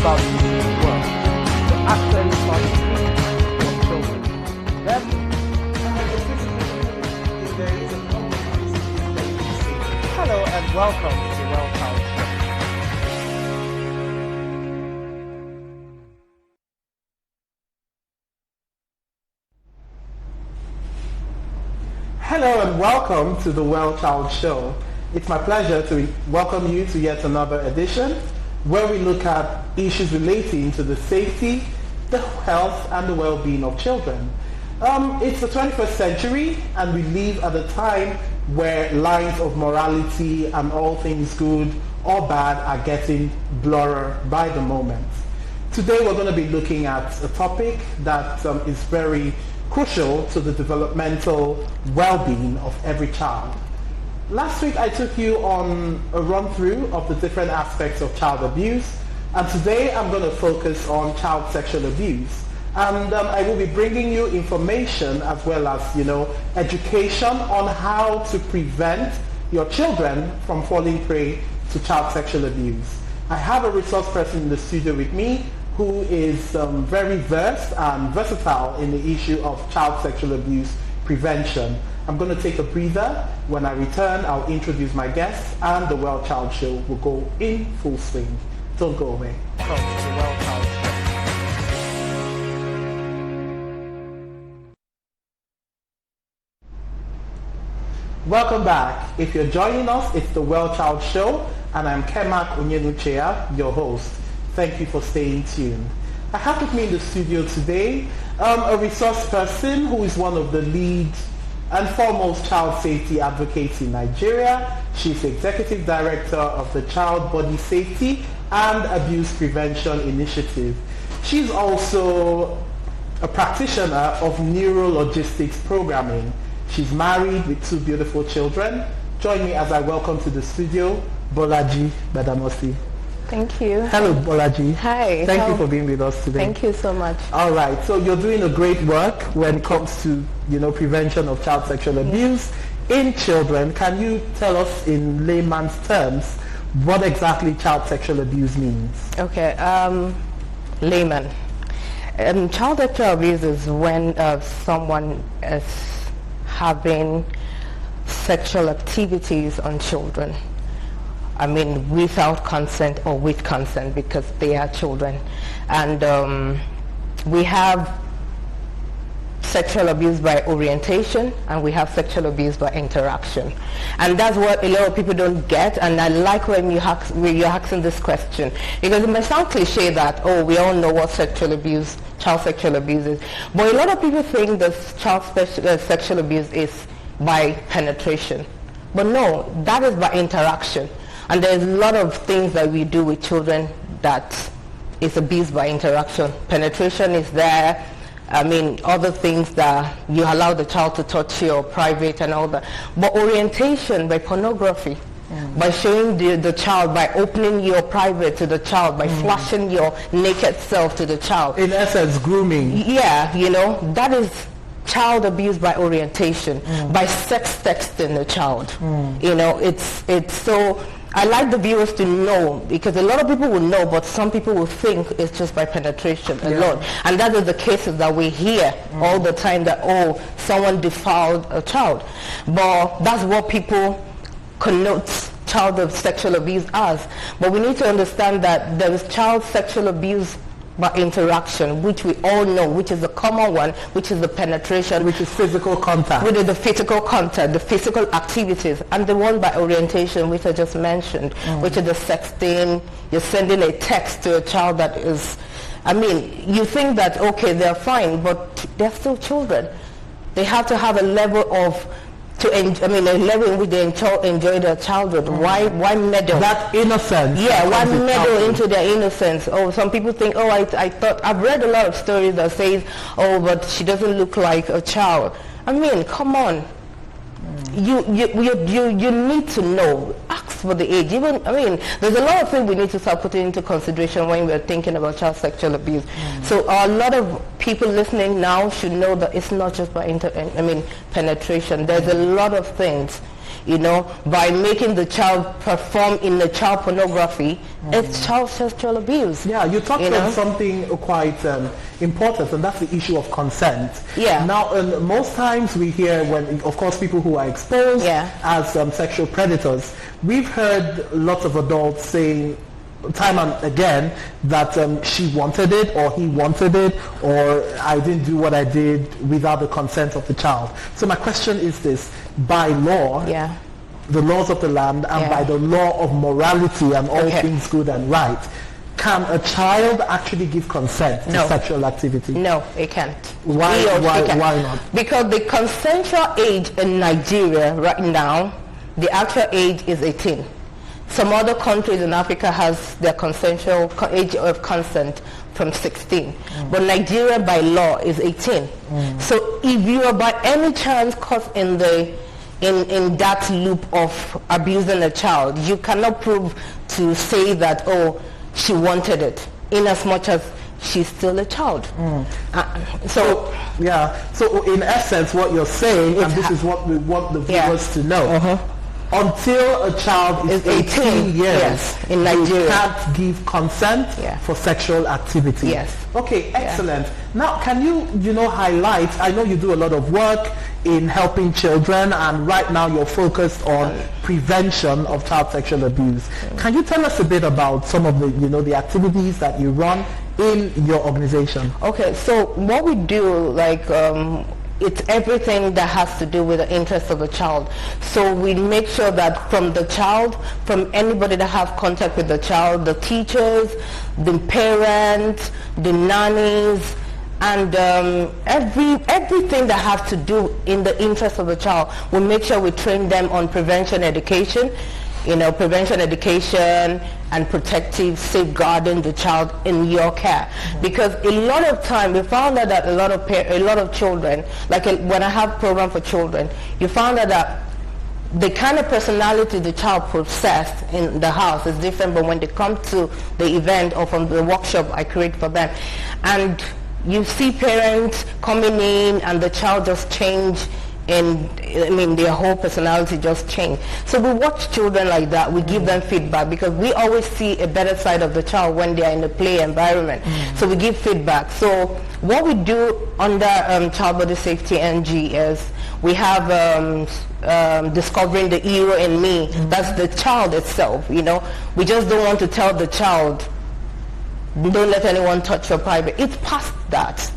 about the world. The accent on for children. Then, there is a hello and welcome to the Well Child Show. Hello and welcome to the Well Child Show. It's my pleasure to welcome you to yet another edition where we look at issues relating to the safety, the health and the well-being of children. It's the 21st century and we live at a time where lines of morality and all things good or bad are getting blurrer by the moment. Today we're going to be looking at a topic that is very crucial to the developmental well-being of every child. Last week I took you on a run-through of the different aspects of child abuse, and today I'm going to focus on child sexual abuse. And I will be bringing you information as well as, education on how to prevent your children from falling prey to child sexual abuse. I have a resource person in the studio with me who is very versed and versatile in the issue of child sexual abuse prevention. I'm going to take a breather. When I return, I'll introduce my guests and the Well Child Show will go in full swing. Don't go away. Welcome to the Well Child Show. Welcome back. If you're joining us, it's the Well Child Show, and I'm KEMAK, your host. Thank you for staying tuned. I have with me in the studio today a resource person who is one of the lead and foremost child safety advocates in Nigeria. She's Executive Director of the Child Body Safety and Abuse Prevention Initiative. She's also a practitioner of Neuro logistics programming. She's married with 2 beautiful children. Join me as I welcome to the studio Bolaji Gbadamosi. Thank you. Hello, Bolaji. Hi. Thank you for being with us today. Thank you so much. All right. So you're doing a great work when it comes to, prevention of child sexual abuse in children. Can you tell us in layman's terms what exactly child sexual abuse means? Okay. Layman. Child sexual abuse is when someone is having sexual activities on children. I mean, without consent or with consent, because they are children. And we have sexual abuse by orientation, and we have sexual abuse by interaction. And that's what a lot of people don't get, and I like when you're asking this question, because it may sound cliche that, oh, we all know what child sexual abuse is. But a lot of people think that child sexual abuse is by penetration. But no, that is by interaction. And there's a lot of things that we do with children that is abuse by interaction. Penetration is there. I mean, other things that you allow the child to touch your private and all that. But orientation by pornography, by showing the child, by opening your private to the child, by flashing your naked self to the child. In essence, grooming. Yeah, that is child abuse by orientation, by sex texting the child. It's so... I like the viewers to know, because a lot of people will know, but some people will think it's just by penetration alone. And that is the cases that we hear all the time, that, oh, someone defiled a child. But that's what people connote child sexual abuse as. But we need to understand that there is child sexual abuse by interaction, which we all know, which is the common one, which is the penetration. Which is physical contact. Which is the physical contact, the physical activities. And the one by orientation, which I just mentioned, which is the sexting. You're sending a text to a child that is, I mean, you think that, okay, they're fine, but they're still children. They have to have a level of a level in which they enjoy their childhood. Why meddle? That innocence. Yeah, why meddle into their innocence? Oh, some people think, oh, I thought, I've read a lot of stories that says, oh, but she doesn't look like a child. I mean, come on. You need to know. Ask for the age. Even, I mean, there's a lot of things we need to start putting into consideration when we're thinking about child sexual abuse. So a lot of people listening now should know that it's not just by penetration. There's a lot of things. by making the child perform in the child pornography, it's child sexual abuse. Yeah, you talked about something quite important, and that's the issue of consent. Yeah. Now, most times we hear when, of course, people who are exposed as sexual predators, we've heard lots of adults saying time and again that she wanted it, or he wanted it, or I didn't do what I did without the consent of the child. So my question is this: by law, the laws of the land, and by the law of morality and all things good and right, can a child actually give consent to sexual activity? No, it can't. Why not? Because the consensual age in Nigeria right now, the actual age is 18. Some other countries in Africa has their consensual age of consent from 16. But Nigeria by law is 18. So if you are by any chance caught in that loop of abusing a child, you cannot prove to say that, oh, she wanted it, in as much as she's still a child. So in essence what you're saying, and this is what we want the viewers to know, until a child is 18 years in Nigeria, you can't give consent for sexual activity. Okay, excellent. Now, can you highlight, I know you do a lot of work in helping children, and right now you're focused on prevention of child sexual abuse. Can you tell us a bit about some of the the activities that you run in your organization? Okay, so what we do, it's everything that has to do with the interest of the child. So we make sure that from the child, from anybody that have contact with the child, the teachers, the parents, the nannies, and everything that has to do in the interest of the child, we make sure we train them on prevention education, prevention education and protective safeguarding the child in your care. Because a lot of time we found out that a lot of children, when I have program for children, you found out that the kind of personality the child possesses in the house is different, but when they come to the event or from the workshop I create for them, and you see parents coming in and the child just change, and their whole personality just changed. So we watch children like that. We give them feedback, because we always see a better side of the child when they are in the play environment. So we give feedback. So what we do under Child Body Safety NG is we have discovering the hero in me. That's the child itself. We just don't want to tell the child, don't let anyone touch your private. It's past that.